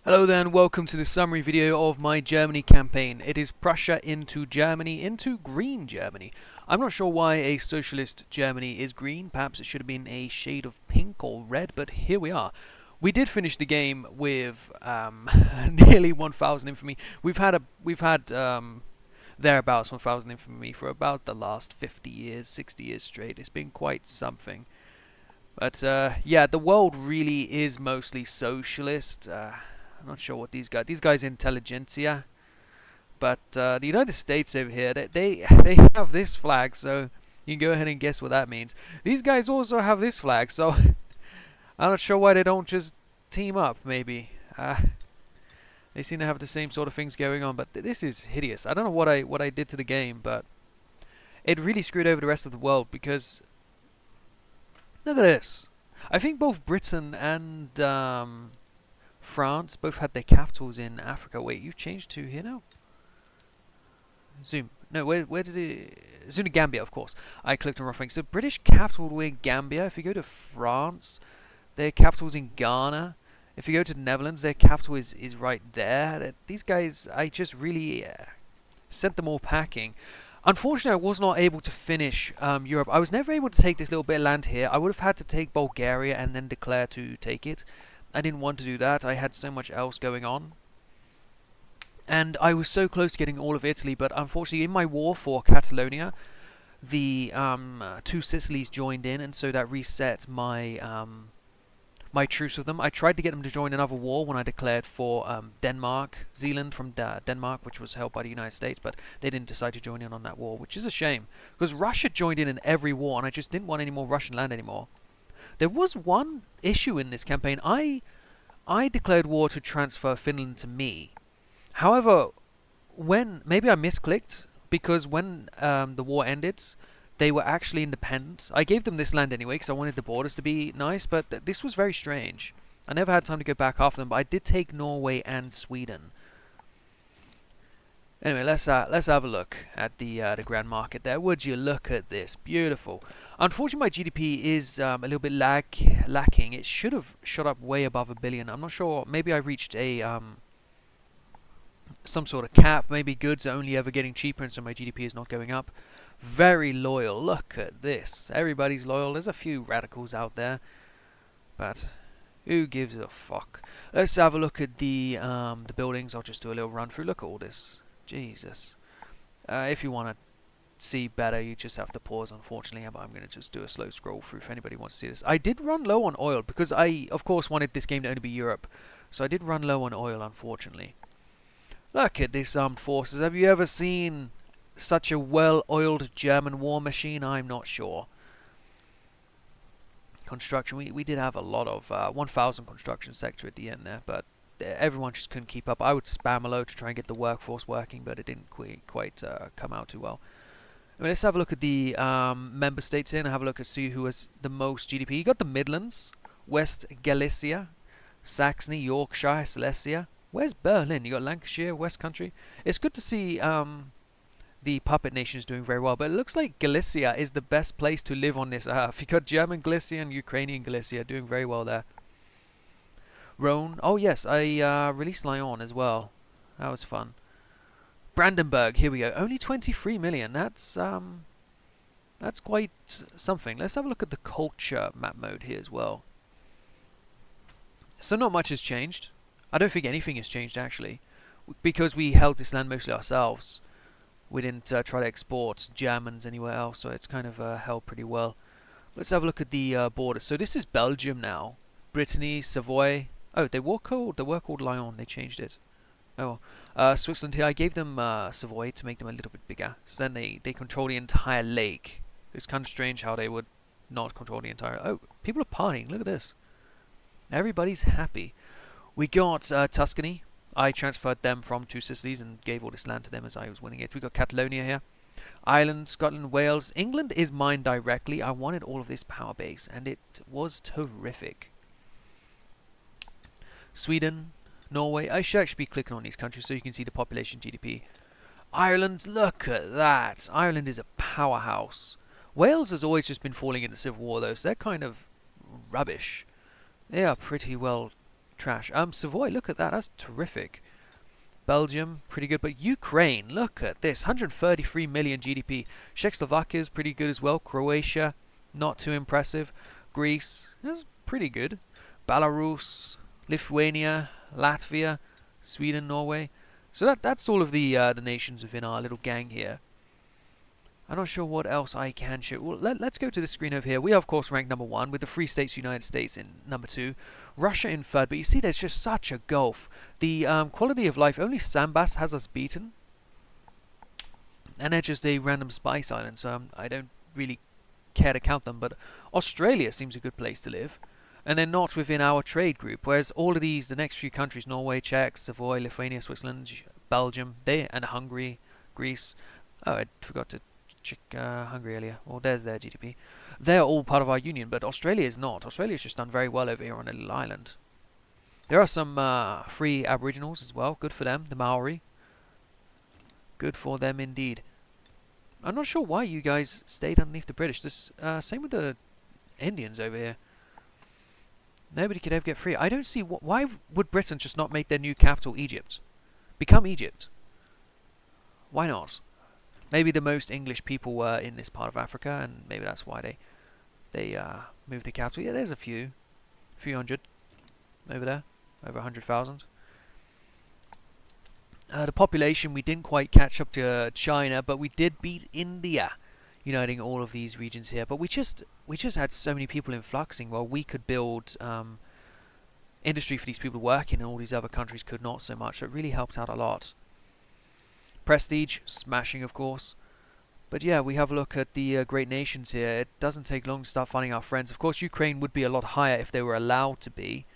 Hello there and welcome to the summary video of my Germany campaign. It is Prussia into Germany, into green Germany. I'm not sure why a socialist Germany is green. Perhaps it should have been a shade of pink or red, but here we are. We did finish the game with nearly 1,000 infamy. We've had thereabouts 1,000 infamy for about the last 50 years, 60 years straight. It's been quite something. But yeah, the world really is mostly socialist. I'm not sure what these guys intelligentsia, but the United States over here, they have this flag, so you can go ahead and guess what that means. These guys also have this flag, so I'm not sure why they don't just team up. Maybe they seem to have the same sort of things going on, but this is hideous. I don't know what I did to the game, but it really screwed over the rest of the world because look at this. I think both Britain and France both had their capitals in Africa. Wait, you've changed to here now? Zoom. No, where did it... Zoom to Gambia, of course. I clicked on wrong thing. So British capital were in Gambia. If you go to France, their capital's in Ghana. If you go to the Netherlands, their capital is right there. These guys, I just really sent them all packing. Unfortunately, I was not able to finish Europe. I was never able to take this little bit of land here. I would have had to take Bulgaria and then declare to take it. I didn't want to do that. I had so much else going on. And I was so close to getting all of Italy, but unfortunately in my war for Catalonia, the two Sicilies joined in, and so that reset my my truce with them. I tried to get them to join another war when I declared for Denmark, Zealand from Denmark, which was held by the United States, but they didn't decide to join in on that war, which is a shame, because Russia joined in every war, and I just didn't want any more Russian land anymore. There was one issue in this campaign. I declared war to transfer Finland to me. However, maybe I misclicked, because when the war ended, they were actually independent. I gave them this land anyway because I wanted the borders to be nice, but this was very strange. I never had time to go back after them, but I did take Norway and Sweden. Anyway, let's have a look at the grand market there. Would you look at this? Beautiful. Unfortunately, my GDP is a little bit lacking. It should have shot up way above 1 billion. I'm not sure. Maybe I reached a some sort of cap. Maybe goods are only ever getting cheaper, and so my GDP is not going up. Very loyal. Look at this. Everybody's loyal. There's a few radicals out there, but who gives a fuck? Let's have a look at the buildings. I'll just do a little run through. Look at all this. Jesus. If you want to see better, you just have to pause, unfortunately, but I'm going to just do a slow scroll through if anybody wants to see this. I did run low on oil, because I, of course, wanted this game to only be Europe. So I did run low on oil, unfortunately. Look at this armed forces. Have you ever seen such a well-oiled German war machine? I'm not sure. Construction, we did have a lot of 1,000 construction sector at the end there, but everyone just couldn't keep up. I would spam a load to try and get the workforce working, but it didn't quite come out too well. I mean, let's have a look at the member states here and have a look at see who has the most GDP. You got the Midlands, West Galicia, Saxony, Yorkshire, Silesia. Where's Berlin? You got Lancashire, West Country. It's good to see the puppet nations doing very well, but it looks like Galicia is the best place to live on this earth. You got German Galicia and Ukrainian Galicia doing very well there. Rhone. Oh yes, I released Lyon as well. That was fun. Brandenburg. Here we go. Only 23 million. That's quite something. Let's have a look at the culture map mode here as well. So not much has changed. I don't think anything has changed actually, because we held this land mostly ourselves. We didn't try to export Germans anywhere else, so it's kind of held pretty well. Let's have a look at the borders. So this is Belgium now. Brittany, Savoy. Oh, they were called Lyon. They changed it. Oh, Switzerland here. I gave them Savoy to make them a little bit bigger. So then they control the entire lake. It's kind of strange how they would not control the entire... Oh, people are partying. Look at this. Everybody's happy. We got Tuscany. I transferred them from two Sicilies and gave all this land to them as I was winning it. We got Catalonia here. Ireland, Scotland, Wales. England is mine directly. I wanted all of this power base, and it was terrific. Sweden, Norway. I should actually be clicking on these countries so you can see the population GDP. Ireland, look at that. Ireland is a powerhouse. Wales has always just been falling into civil war though, so they're kind of rubbish. They are pretty well trash. Savoy, look at that. That's terrific. Belgium, pretty good. But Ukraine, look at this. 133 million GDP. Czechoslovakia is pretty good as well. Croatia, not too impressive. Greece, that's pretty good. Belarus, Lithuania, Latvia, Sweden, Norway. So that's all of the nations within our little gang here. I'm not sure what else I can show. Well, let's go to the screen over here. We are, of course, ranked number 1, with the Free States, United States in number 2. Russia in 3rd, but you see there's just such a gulf. The quality of life, only Sambas has us beaten. And they're just a random spice island, so I don't really care to count them. But Australia seems a good place to live. And they're not within our trade group, whereas all of these, the next few countries, Norway, Czech, Savoy, Lithuania, Switzerland, Belgium, and Hungary, Greece. Oh, I forgot to check Hungary earlier. Well, there's their GDP. They're all part of our union, but Australia is not. Australia's just done very well over here on a little island. There are some free Aboriginals as well. Good for them. The Maori. Good for them indeed. I'm not sure why you guys stayed underneath the British. This same with the Indians over here. Nobody could ever get free. I don't see why would Britain just not make their new capital Egypt? Become Egypt. Why not? Maybe the most English people were in this part of Africa, and maybe that's why they moved the capital. Yeah, there's a few hundred over there, over 100,000. The population, we didn't quite catch up to China, but we did beat India, uniting all of these regions here. But we just had so many people influxing. Well, we could build industry for these people to work in, and all these other countries could not so much. So it really helped out a lot. Prestige, smashing of course. But yeah, we have a look at the great nations here. It doesn't take long to start finding our friends. Of course, Ukraine would be a lot higher if they were allowed to be.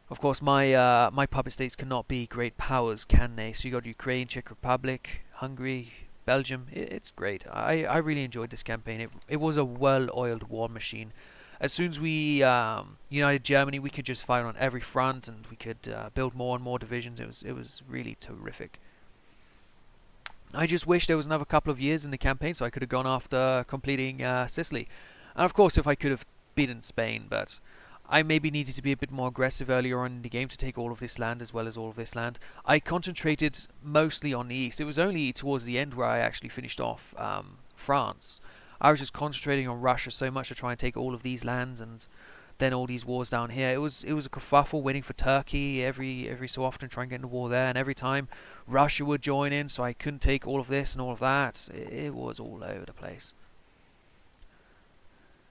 Of course, my puppet states cannot be great powers, can they? So you got Ukraine, Czech Republic, Hungary, Belgium. It's great. I really enjoyed this campaign. It was a well-oiled war machine. As soon as we united Germany, we could just fight on every front, and we could build more and more divisions. It was really terrific. I just wish there was another couple of years in the campaign so I could have gone after completing Sicily. And of course if I could have beaten Spain, but I maybe needed to be a bit more aggressive earlier on in the game to take all of this land as well as all of this land. I concentrated mostly on the east. It was only towards the end where I actually finished off France. I was just concentrating on Russia so much to try and take all of these lands, and then all these wars down here. It was a kerfuffle waiting for Turkey every so often, trying to get in the war there, and every time Russia would join in, so I couldn't take all of this and all of that. It was all over the place.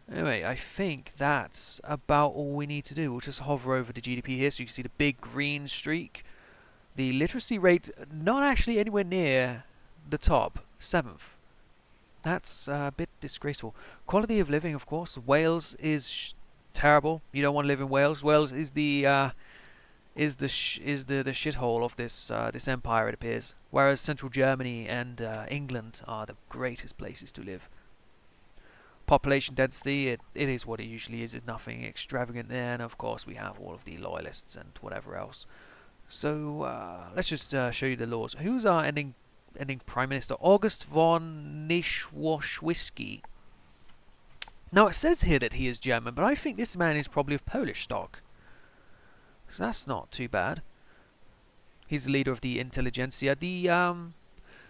Anyway, I think that's about all we need to do. We'll just hover over the GDP here so you can see the big green streak. The literacy rate not actually anywhere near the top, 7th. That's a bit disgraceful. Quality of living, of course. Wales is terrible. You don't want to live in Wales. Wales is the shithole of this empire, it appears. Whereas central Germany and England are the greatest places to live. Population density, it is what it usually is. It's nothing extravagant there, and of course we have all of the loyalists and whatever else. So let's just show you the laws. Who's our ending Prime Minister? August von Nischwaszewski. Now it says here that he is German, but I think this man is probably of Polish stock. So that's not too bad. He's the leader of the intelligentsia.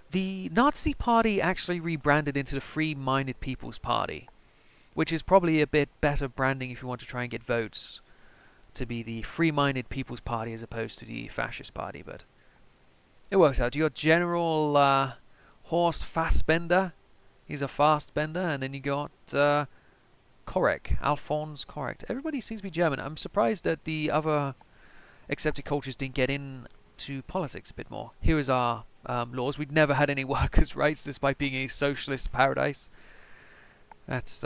The Nazi Party actually rebranded into the Free-Minded People's Party, which is probably a bit better branding if you want to try and get votes to be the Free-Minded People's Party as opposed to the Fascist Party, but it works out. You got General Horst Fassbender. He's a fast bender, and then you got Korek, Alphonse Korek. Everybody seems to be German. I'm surprised that the other accepted cultures didn't get into politics a bit more. Here is our laws. We'd never had any workers' rights despite being a socialist paradise. That's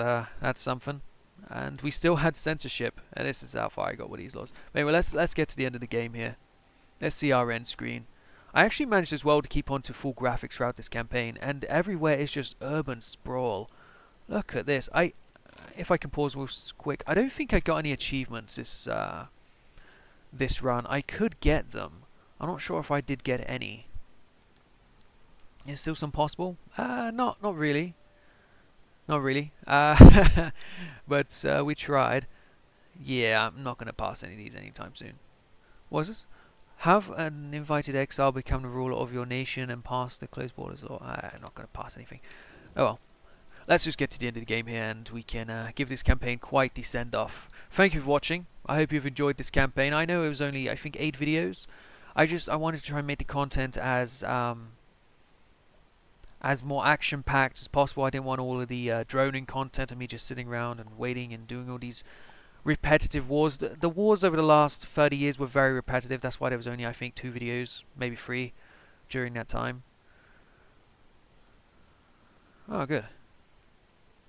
something. And we still had censorship, and this is how far I got with these laws. Anyway, let's get to the end of the game here. Let's see our end screen. I actually managed as well to keep on to full graphics throughout this campaign, and everywhere is just urban sprawl. Look at this. If I can pause real quick, I don't think I got any achievements this run. I could get them. I'm not sure if I did get any. Is still some possible? Not really. Not really. But we tried. Yeah, I'm not going to pass any of these anytime soon. What is this? Have an invited exile become the ruler of your nation and pass the closed borders. Or I'm not going to pass anything. Oh well. Let's just get to the end of the game here, and we can give this campaign quite the send-off. Thank you for watching. I hope you've enjoyed this campaign. I know it was only, I think, 8 videos. I wanted to try and make the content as more action-packed as possible. I didn't want all of the droning content of me just sitting around and waiting and doing all these repetitive wars. The wars over the last 30 years were very repetitive. That's why there was only, I think, 2 videos, maybe 3, during that time. Oh, good.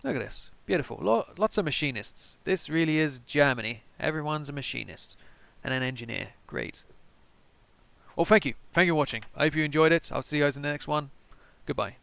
Look at this. Beautiful. Lots of machinists. This really is Germany. Everyone's a machinist. And an engineer. Great. Well, thank you. Thank you for watching. I hope you enjoyed it. I'll see you guys in the next one. Goodbye.